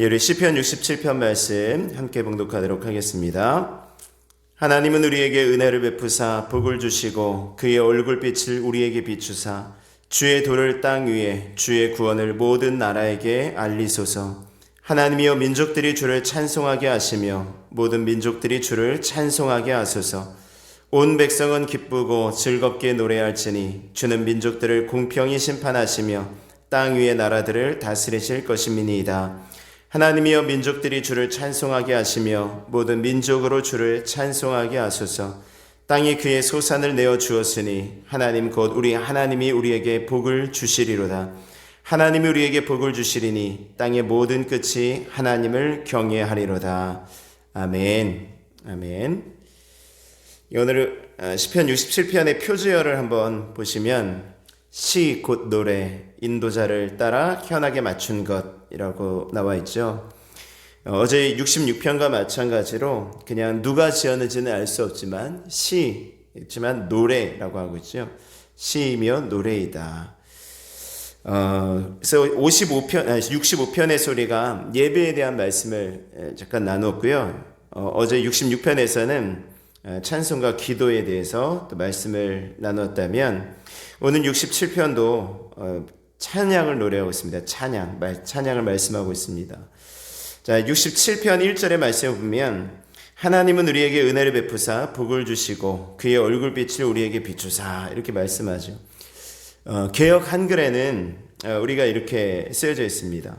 우리 시편 67편 말씀 함께 봉독하도록 하겠습니다. 하나님은 우리에게 은혜를 베푸사 복을 주시고 그의 얼굴빛을 우리에게 비추사 주의 도를 땅 위에 주의 구원을 모든 나라에게 알리소서. 하나님이여 민족들이 주를 찬송하게 하시며 모든 민족들이 주를 찬송하게 하소서. 온 백성은 기쁘고 즐겁게 노래할지니 주는 민족들을 공평히 심판하시며 땅 위의 나라들을 다스리실 것임이니이다. 하나님이여 민족들이 주를 찬송하게 하시며 모든 민족으로 주를 찬송하게 하소서. 땅이 그의 소산을 내어 주었으니 하나님 곧 우리 하나님이 우리에게 복을 주시리로다. 하나님이 우리에게 복을 주시리니 땅의 모든 끝이 하나님을 경외하리로다. 아멘. 아멘. 오늘 시편 67편의 표제어를 한번 보시면 시 곧 노래, 인도자를 따라 현악에 맞춘 것이라고 나와 있죠. 어제 66편과 마찬가지로 그냥 누가 지었는지는 알 수 없지만 시지만 노래라고 하고 있죠. 시이며 노래이다. 그래서 65편의 소리가 예배에 대한 말씀을 잠깐 나누었고요. 어제 66편에서는 찬송과 기도에 대해서 또 말씀을 나눴다면 오늘 67편도 찬양을 노래하고 있습니다. 찬양을 말씀하고 있습니다. 자, 67편 1절의 말씀을 보면 하나님은 우리에게 은혜를 베푸사 복을 주시고 그의 얼굴빛을 우리에게 비추사 이렇게 말씀하죠. 개역 한글에는 우리가 이렇게 쓰여져 있습니다.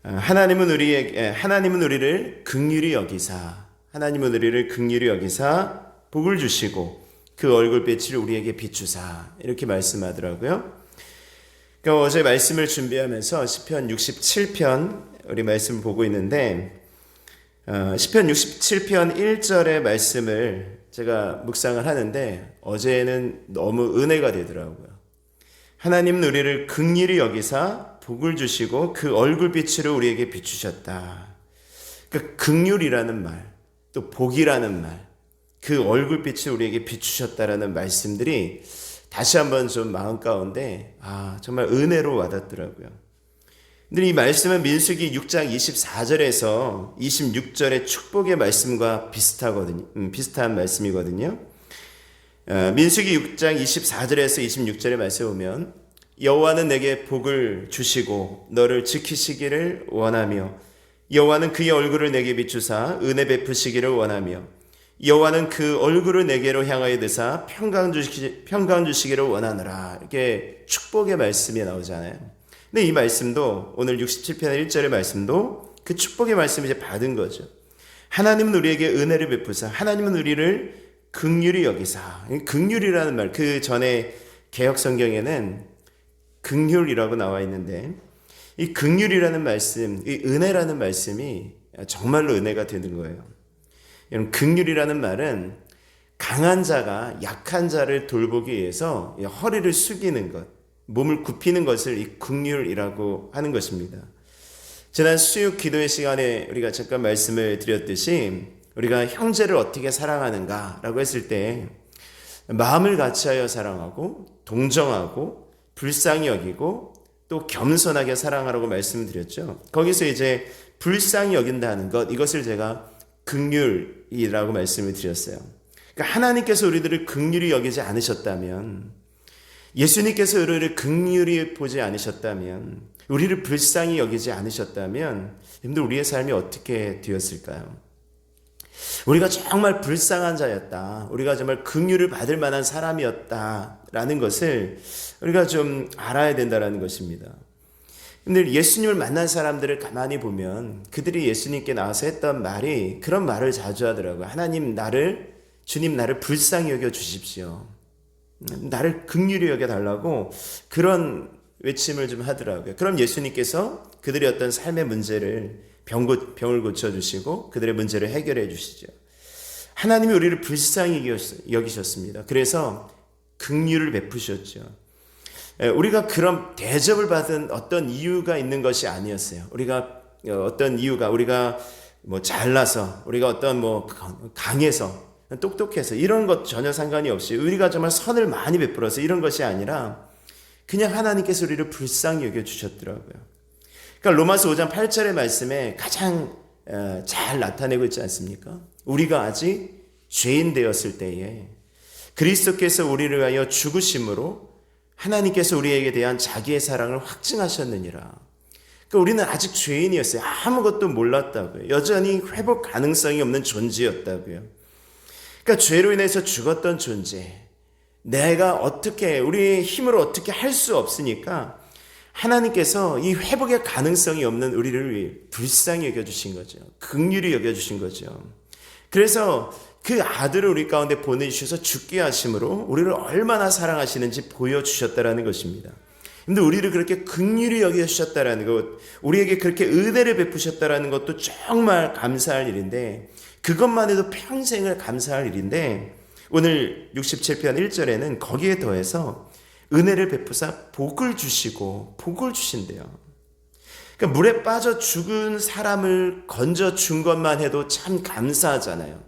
하나님은 우리를 긍휼히 여기사 하나님은 우리를 긍휼히 여기사 복을 주시고 그 얼굴빛을 우리에게 비추사 이렇게 말씀하더라고요. 그러니까 어제 말씀을 준비하면서 시편 67편 우리 말씀을 보고 있는데 시편 67편 1절의 말씀을 제가 묵상을 하는데 어제는 너무 은혜가 되더라고요. 하나님은 우리를 긍휼히 여기사 복을 주시고 그 얼굴빛으로 우리에게 비추셨다. 그러니까 긍휼이라는 말, 또 복이라는 말, 그 얼굴빛을 우리에게 비추셨다라는 말씀들이 다시 한번 좀 마음 가운데 정말 은혜로 와닿더라고요. 근데 이 말씀은 민수기 6장 24절에서 26절의 축복의 말씀과 비슷한 말씀이거든요. 민수기 6장 24절에서 26절의 말씀을 보면 여호와는 내게 복을 주시고 너를 지키시기를 원하며 여호와는 그의 얼굴을 내게 비추사 은혜 베푸시기를 원하며 여호와는 그 얼굴을 내게로 향하여 드사 평강 주시기를 원하노라. 이렇게 축복의 말씀이 나오잖아요. 근데 이 말씀도 오늘 67편의 1절의 말씀도 그 축복의 말씀을 이제 받은 거죠. 하나님은 우리에게 은혜를 베푸사 하나님은 우리를 긍휼히 여기사. 긍휼이라는 말, 그 전에 개역 성경에는 긍휼이라고 나와 있는데 이 긍휼이라는 말씀, 이 은혜라는 말씀이 정말로 은혜가 되는 거예요. 여러분, 긍휼이라는 말은 강한 자가 약한 자를 돌보기 위해서 허리를 숙이는 것, 몸을 굽히는 것을 이 긍휼이라고 하는 것입니다. 지난 수육 기도의 시간에 우리가 잠깐 말씀을 드렸듯이 우리가 형제를 어떻게 사랑하는가라고 했을 때 마음을 같이하여 사랑하고 동정하고 불쌍히 여기고 또 겸손하게 사랑하라고 말씀드렸죠. 거기서 이제 불쌍히 여긴다는 것, 이것을 제가 긍휼이라고 말씀을 드렸어요. 그러니까 하나님께서 우리들을 긍휼히 여기지 않으셨다면, 예수님께서 우리를 긍휼히 보지 않으셨다면, 우리를 불쌍히 여기지 않으셨다면 여러분들 우리의 삶이 어떻게 되었을까요? 우리가 정말 불쌍한 자였다, 우리가 정말 긍휼을 받을 만한 사람이었다라는 것을 우리가 좀 알아야 된다는 것입니다. 근데 예수님을 만난 사람들을 가만히 보면 그들이 예수님께 나와서 했던 말이 그런 말을 자주 하더라고요. 주님 나를 불쌍히 여겨 주십시오. 나를 긍휼히 여겨 달라고 그런 외침을 좀 하더라고요. 그럼 예수님께서 그들의 어떤 삶의 문제를 병을 고쳐주시고 그들의 문제를 해결해 주시죠. 하나님이 우리를 불쌍히 여기셨습니다. 그래서 긍휼을 베푸셨죠. 우리가 그런 대접을 받은 어떤 이유가 있는 것이 아니었어요. 우리가 어떤 이유가, 우리가 뭐 잘나서, 우리가 어떤 뭐 강해서, 똑똑해서 이런 것 전혀 상관이 없이 우리가 정말 선을 많이 베풀어서 이런 것이 아니라 그냥 하나님께서 우리를 불쌍히 여겨주셨더라고요. 그러니까 로마서 5장 8절의 말씀에 가장 잘 나타내고 있지 않습니까? 우리가 아직 죄인 되었을 때에 그리스도께서 우리를 위하여 죽으심으로 하나님께서 우리에게 대한 자기의 사랑을 확증하셨느니라. 그러니까 우리는 아직 죄인이었어요. 아무것도 몰랐다고요. 여전히 회복 가능성이 없는 존재였다고요. 그러니까 죄로 인해서 죽었던 존재, 내가 어떻게 우리의 힘으로 어떻게 할 수 없으니까 하나님께서 이 회복의 가능성이 없는 우리를 불쌍히 여겨주신 거죠. 긍휼히 여겨주신 거죠. 그래서 그 아들을 우리 가운데 보내주셔서 죽게 하심으로 우리를 얼마나 사랑하시는지 보여주셨다라는 것입니다. 근데 우리를 그렇게 긍휼히 여겨주셨다라는 것, 우리에게 그렇게 은혜를 베푸셨다라는 것도 정말 감사할 일인데, 그것만 해도 평생을 감사할 일인데, 오늘 67편 1절에는 거기에 더해서 은혜를 베푸사 복을 주시고 복을 주신대요. 그러니까 물에 빠져 죽은 사람을 건져 준 것만 해도 참 감사하잖아요.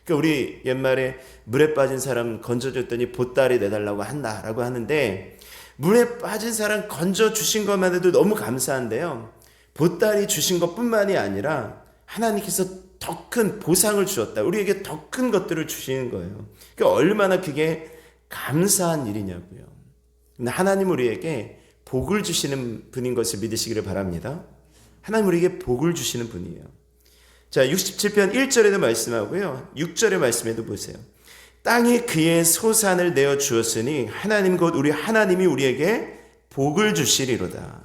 그러니까 우리 옛말에 물에 빠진 사람 건져줬더니 보따리 내달라고 한다라고 하는데, 물에 빠진 사람 건져 주신 것만 해도 너무 감사한데요, 보따리 주신 것뿐만이 아니라 하나님께서 더 큰 보상을 주셨다. 우리에게 더 큰 것들을 주시는 거예요. 그러니까 얼마나 그게 감사한 일이냐고요. 하나님 우리에게 복을 주시는 분인 것을 믿으시기를 바랍니다. 하나님 우리에게 복을 주시는 분이에요. 자, 67편 1절에도 말씀하고요, 6절의 말씀에도 보세요. 땅이 그의 소산을 내어 주었으니 하나님 곧 우리 하나님이 우리에게 복을 주시리로다.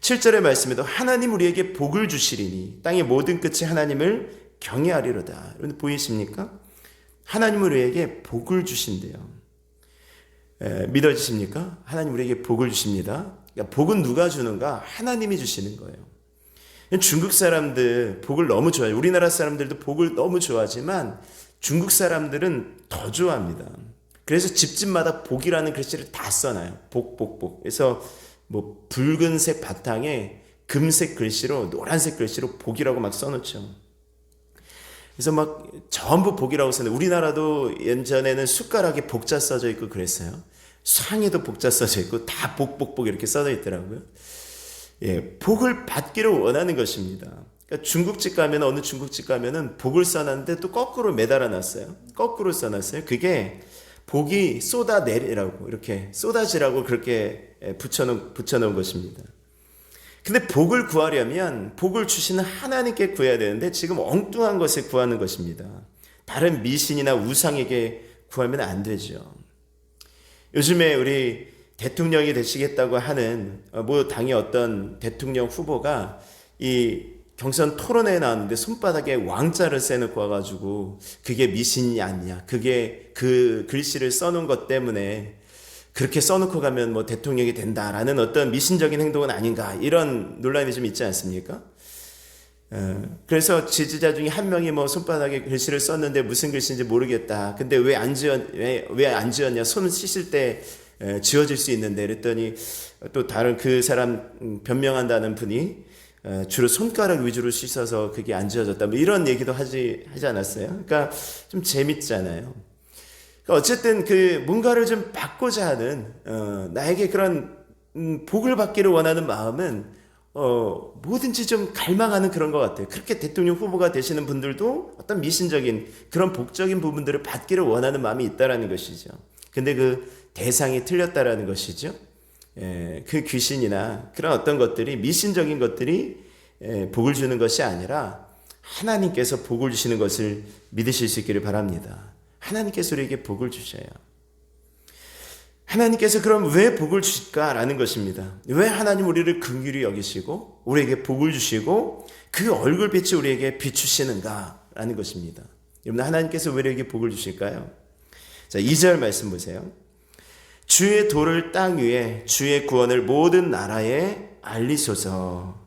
7절의 말씀에도 하나님 우리에게 복을 주시리니 땅의 모든 끝이 하나님을 경외하리로다. 여러분 보이십니까? 하나님 우리에게 복을 주신대요. 믿어지십니까? 하나님 우리에게 복을 주십니다. 그러니까 복은 누가 주는가? 하나님이 주시는 거예요. 중국 사람들 복을 너무 좋아해요. 우리나라 사람들도 복을 너무 좋아하지만 중국 사람들은 더 좋아합니다. 그래서 집집마다 복이라는 글씨를 다 써놔요. 복, 복, 복. 그래서 뭐 붉은색 바탕에 금색 글씨로, 노란색 글씨로 복이라고 막 써놓죠. 그래서 막 전부 복이라고 써요. 우리나라도 예전에는 숟가락에 복자 써져 있고 그랬어요. 상에도 복자 써져 있고 다 복, 복, 복 이렇게 써져 있더라고요. 예, 복을 받기를 원하는 것입니다. 그러니까 중국집 가면, 어느 중국집 가면은 복을 써놨는데 또 거꾸로 매달아 놨어요. 거꾸로 써놨어요. 그게 복이 쏟아내리라고, 이렇게 쏟아지라고 그렇게 붙여놓은 것입니다. 근데 복을 구하려면 복을 주시는 하나님께 구해야 되는데 지금 엉뚱한 것을 구하는 것입니다. 다른 미신이나 우상에게 구하면 안 되죠. 요즘에 우리 대통령이 되시겠다고 하는 뭐 당의 어떤 대통령 후보가 이 경선 토론회에 나왔는데 손바닥에 왕자를 써놓고 와가지고 그게 미신이 아니냐, 그게 그 글씨를 써놓은 것 때문에 그렇게 써놓고 가면 뭐 대통령이 된다라는 어떤 미신적인 행동은 아닌가, 이런 논란이 좀 있지 않습니까? 그래서 지지자 중에 한 명이 뭐 손바닥에 글씨를 썼는데 무슨 글씨인지 모르겠다. 근데 왜 안 지었냐? 손 씻을 때 지워질 수 있는데. 그랬더니 또 다른 그 사람 변명한다는 분이 주로 손가락 위주로 씻어서 그게 안 지워졌다. 뭐 이런 얘기도 하지 않았어요? 그러니까 좀 재밌잖아요. 어쨌든 그 뭔가를 좀 받고자 하는 나에게 그런 복을 받기를 원하는 마음은 뭐든지 좀 갈망하는 그런 것 같아요. 그렇게 대통령 후보가 되시는 분들도 어떤 미신적인 그런 복적인 부분들을 받기를 원하는 마음이 있다라는 것이죠. 근데 그 대상이 틀렸다라는 것이죠. 그 귀신이나 그런 어떤 것들이, 미신적인 것들이 복을 주는 것이 아니라 하나님께서 복을 주시는 것을 믿으실 수 있기를 바랍니다. 하나님께서 우리에게 복을 주셔요. 하나님께서 그럼 왜 복을 주실까라는 것입니다. 왜 하나님 우리를 긍휼히 여기시고 우리에게 복을 주시고 그 얼굴빛이 우리에게 비추시는가라는 것입니다. 여러분, 하나님께서 왜 우리에게 복을 주실까요? 자, 2절 말씀 보세요. 주의 도를 땅 위에, 주의 구원을 모든 나라에 알리소서.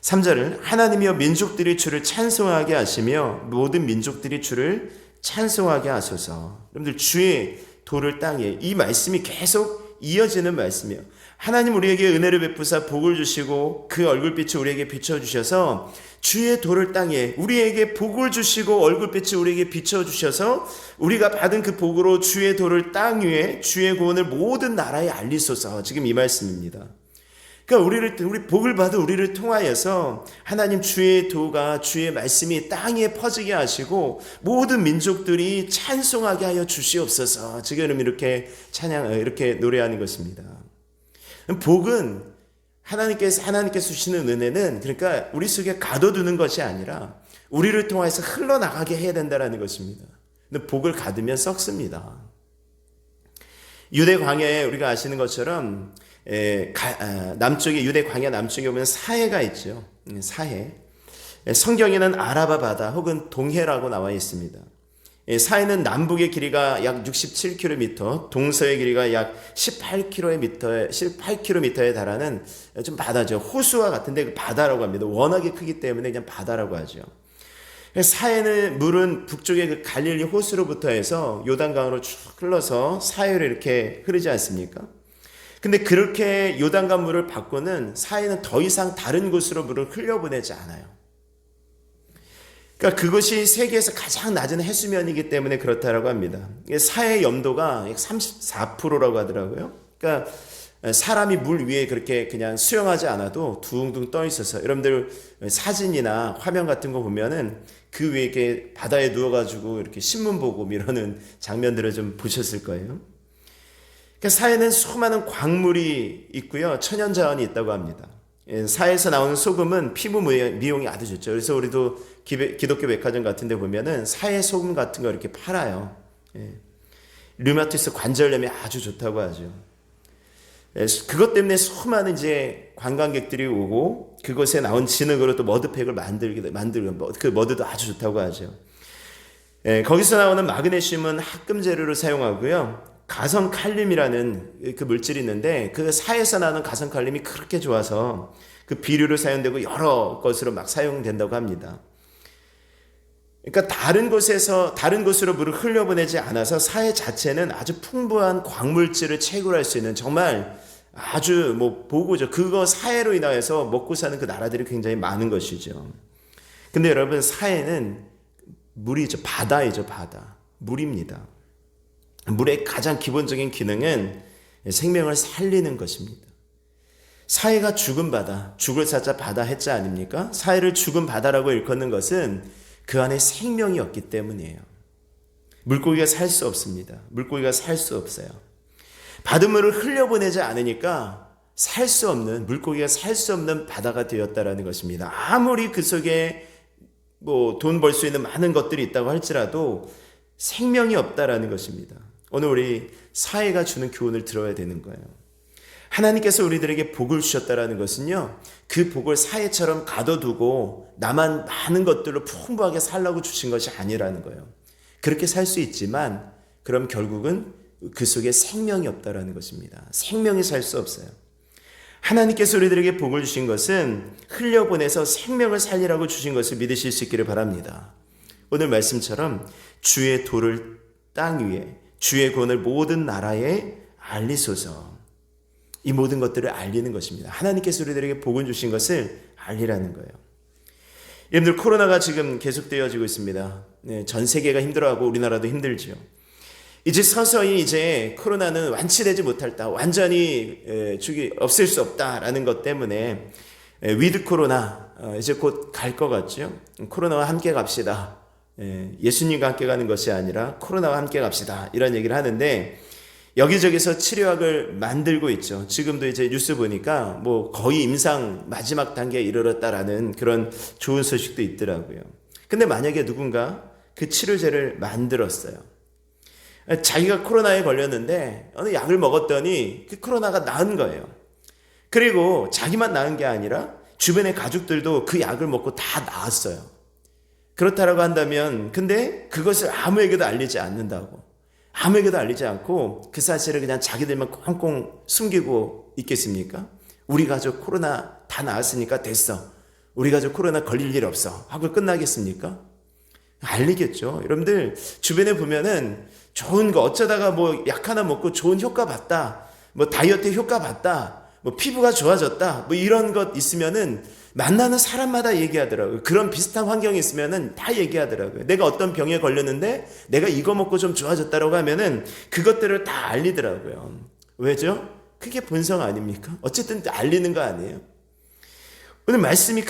3절은 하나님이여 민족들이 주를 찬송하게 하시며 모든 민족들이 주를 찬송하게 하소서. 여러분들, 주의 도를 땅에, 이 말씀이 계속 이어지는 말씀이에요. 하나님 우리에게 은혜를 베푸사 복을 주시고 그 얼굴빛을 우리에게 비춰주셔서 주의 도를 땅에 우리에게 복을 주시고 얼굴빛을 우리에게 비춰주셔서 우리가 받은 그 복으로 주의 도를 땅 위에, 주의 구원을 모든 나라에 알리소서. 지금 이 말씀입니다. 그러니까 우리 복을 받은 우리를 통하여서 하나님 주의 도가 주의 말씀이 땅에 퍼지게 하시고 모든 민족들이 찬송하게 하여 주시옵소서. 지금 이렇게 이렇게 노래하는 것입니다. 복은 하나님께서 주시는 은혜는 그러니까 우리 속에 가둬두는 것이 아니라 우리를 통해서 흘러나가게 해야 된다는 것입니다. 근데 복을 가두면 썩습니다. 유대 광야에 우리가 아시는 것처럼 남쪽에 유대 광야 남쪽에 보면 사해가 있죠. 사해. 성경에는 아라바 바다 혹은 동해라고 나와 있습니다. 사해는 남북의 길이가 약 67km, 동서의 길이가 약 18km에 달하는 좀 바다죠. 호수와 같은데 바다라고 합니다. 워낙에 크기 때문에 그냥 바다라고 하죠. 사해는 물은 북쪽의 그 갈릴리 호수로부터 해서 요단강으로 쭉 흘러서 사해로 이렇게 흐르지 않습니까? 근데 그렇게 요단강 물을 받고는 사해는 더 이상 다른 곳으로 물을 흘려보내지 않아요. 그러니까 그것이 세계에서 가장 낮은 해수면이기 때문에 그렇다라고 합니다. 사해 염도가 약 34%라고 하더라고요. 그러니까 사람이 물 위에 그렇게 그냥 수영하지 않아도 둥둥 떠 있어서 여러분들 사진이나 화면 같은 거 보면은 그 위에 이렇게 바다에 누워가지고 이렇게 신문 보고 이러는 장면들을 좀 보셨을 거예요. 그러니까 사해는 수많은 광물이 있고요. 천연자원이 있다고 합니다. 사해에서 나오는 소금은 피부 미용이 아주 좋죠. 그래서 우리도 기독교 백화점 같은 데 보면은 사해 소금 같은 거 이렇게 팔아요. 류마티스 관절염에 아주 좋다고 하죠. 그것 때문에 수많은 이제 관광객들이 오고 그곳에 나온 진흙으로 또 머드팩을 만들고 그 머드도 아주 좋다고 하죠. 거기서 나오는 마그네슘은 합금 재료로 사용하고요. 가성칼륨이라는 그 물질이 있는데 그 사에서 나는 가성칼륨이 그렇게 좋아서 그 비료로 사용되고 여러 것으로 막 사용된다고 합니다. 그러니까 다른 곳으로 물을 흘려보내지 않아서 사해 자체는 아주 풍부한 광물질을 채굴할 수 있는 정말 아주 보고죠. 그거 사해로 인하여서 먹고 사는 그 나라들이 굉장히 많은 것이죠. 근데 여러분 사해는 물이죠. 바다이죠. 바다. 물입니다. 물의 가장 기본적인 기능은 생명을 살리는 것입니다. 사해가 죽은 바다, 죽을 사자 바다 해자 아닙니까? 사해를 죽은 바다라고 일컫는 것은 그 안에 생명이 없기 때문이에요. 물고기가 살 수 없습니다. 물고기가 살 수 없어요. 바닷물을 흘려보내지 않으니까 물고기가 살 수 없는 바다가 되었다라는 것입니다. 아무리 그 속에 돈 벌 수 있는 많은 것들이 있다고 할지라도 생명이 없다라는 것입니다. 오늘 우리 사해가 주는 교훈을 들어야 되는 거예요. 하나님께서 우리들에게 복을 주셨다라는 것은요, 그 복을 사해처럼 가둬두고 나만 많은 것들로 풍부하게 살라고 주신 것이 아니라는 거예요. 그렇게 살 수 있지만 그럼 결국은 그 속에 생명이 없다라는 것입니다. 생명이 살 수 없어요. 하나님께서 우리들에게 복을 주신 것은 흘려보내서 생명을 살리라고 주신 것을 믿으실 수 있기를 바랍니다. 오늘 말씀처럼 주의 도를 땅 위에, 주의 구원을 모든 나라에 알리소서. 이 모든 것들을 알리는 것입니다. 하나님께서 우리들에게 복을 주신 것을 알리라는 거예요. 여러분들 코로나가 지금 계속되어지고 있습니다. 전 세계가 힘들어하고 우리나라도 힘들지요. 이제 서서히 코로나는 완치되지 못할다. 완전히 없앨 수 없다라는 것 때문에 위드 코로나 이제 곧 갈 것 같죠. 코로나와 함께 갑시다. 예수님과 함께 가는 것이 아니라 코로나와 함께 갑시다. 이런 얘기를 하는데 여기저기서 치료약을 만들고 있죠. 지금도 이제 뉴스 보니까 거의 임상 마지막 단계에 이르렀다라는 그런 좋은 소식도 있더라고요. 근데 만약에 누군가 그 치료제를 만들었어요. 자기가 코로나에 걸렸는데 어느 약을 먹었더니 그 코로나가 나은 거예요. 그리고 자기만 나은 게 아니라 주변의 가족들도 그 약을 먹고 다 나았어요. 그렇다라고 한다면 근데 그것을 아무에게도 알리지 않는다고. 아무에게도 알리지 않고 그 사실을 그냥 자기들만 꽁꽁 숨기고 있겠습니까? 우리 가족 코로나 다 나았으니까 됐어. 우리 가족 코로나 걸릴 일 없어. 하고 끝나겠습니까? 알리겠죠. 여러분들 주변에 보면은 좋은 거 어쩌다가 약 하나 먹고 좋은 효과 봤다. 다이어트 효과 봤다. 피부가 좋아졌다. 이런 것 있으면은 만나는 사람마다 얘기하더라고요. 그런 비슷한 환경이 있으면은 다 얘기하더라고요. 내가 어떤 병에 걸렸는데 내가 이거 먹고 좀 좋아졌다라고 하면은 그것들을 다 알리더라고요. 왜죠? 그게 본성 아닙니까? 어쨌든 알리는 거 아니에요? 오늘 말씀이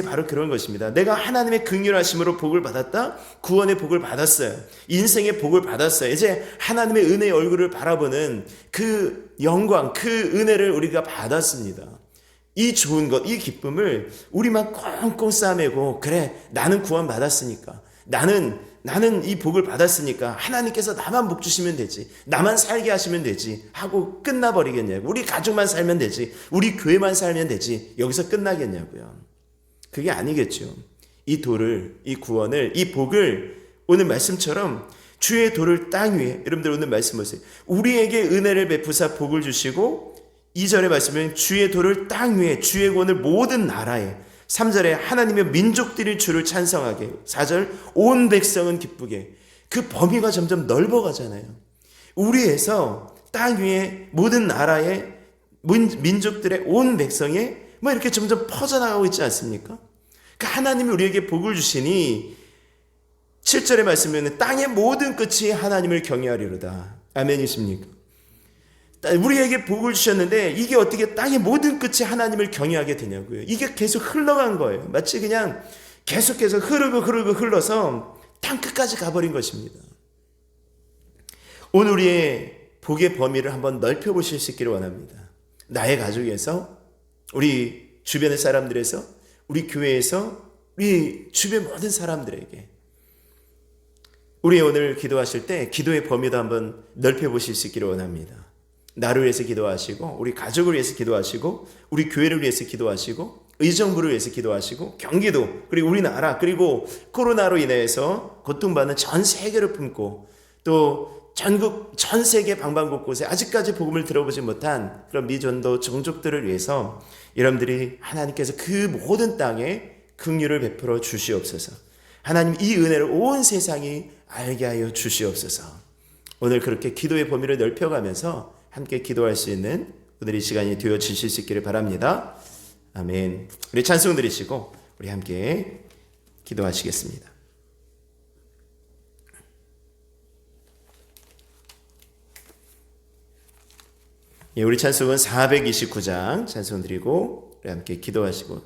바로 그런 것입니다. 내가 하나님의 긍휼하심으로 복을 받았다. 구원의 복을 받았어요. 인생의 복을 받았어요. 이제 하나님의 은혜의 얼굴을 바라보는 그 영광, 그 은혜를 우리가 받았습니다. 이 좋은 것, 이 기쁨을 우리만 꽁꽁 싸매고, 그래, 나는 구원 받았으니까, 나는 이 복을 받았으니까 하나님께서 나만 복 주시면 되지, 나만 살게 하시면 되지 하고 끝나버리겠냐고. 우리 가족만 살면 되지, 우리 교회만 살면 되지, 여기서 끝나겠냐고요. 그게 아니겠죠. 이 도를, 이 구원을, 이 복을 오늘 말씀처럼 주의 도를 땅 위에, 여러분들 오늘 말씀 보세요. 우리에게 은혜를 베푸사 복을 주시고, 2절의 말씀은 주의 도를 땅 위에, 주의 구원을 모든 나라에, 3절에 하나님의 민족들이 주를 찬성하게, 4절 온 백성은 기쁘게. 그 범위가 점점 넓어가잖아요. 우리에서 땅 위에 모든 나라의 민족들의 온 백성에 뭐 이렇게 점점 퍼져나가고 있지 않습니까? 그 하나님이 우리에게 복을 주시니 7절의 말씀에는 땅의 모든 끝이 하나님을 경외하리로다. 아멘이십니까? 우리에게 복을 주셨는데 이게 어떻게 땅의 모든 끝이 하나님을 경외하게 되냐고요. 이게 계속 흘러간 거예요. 마치 그냥 계속해서 흘러서 땅 끝까지 가버린 것입니다. 오늘 우리의 복의 범위를 한번 넓혀보실 수 있기를 원합니다. 나의 가족에서, 우리 주변의 사람들에서, 우리 교회에서, 우리 주변 모든 사람들에게 우리 오늘 기도하실 때 기도의 범위도 한번 넓혀보실 수 있기를 원합니다. 나를 위해서 기도하시고, 우리 가족을 위해서 기도하시고, 우리 교회를 위해서 기도하시고, 의정부를 위해서 기도하시고, 경기도, 그리고 우리나라, 그리고 코로나로 인해서 고통받는 전 세계를 품고, 또 전국, 전 세계 방방곳곳에 아직까지 복음을 들어보지 못한 그런 미전도 종족들을 위해서 여러분들이 하나님께서 그 모든 땅에 긍휼을 베풀어 주시옵소서. 하나님 이 은혜를 온 세상이 알게 하여 주시옵소서. 오늘 그렇게 기도의 범위를 넓혀가면서 함께 기도할 수 있는 오늘 이 시간이 되어지실 수 있기를 바랍니다. 아멘. 우리 찬송 드리시고 우리 함께 기도하시겠습니다. 예, 우리 찬송은 429장 찬송 드리고 우리 함께 기도하시고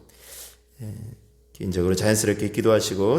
개인적으로 자연스럽게 기도하시고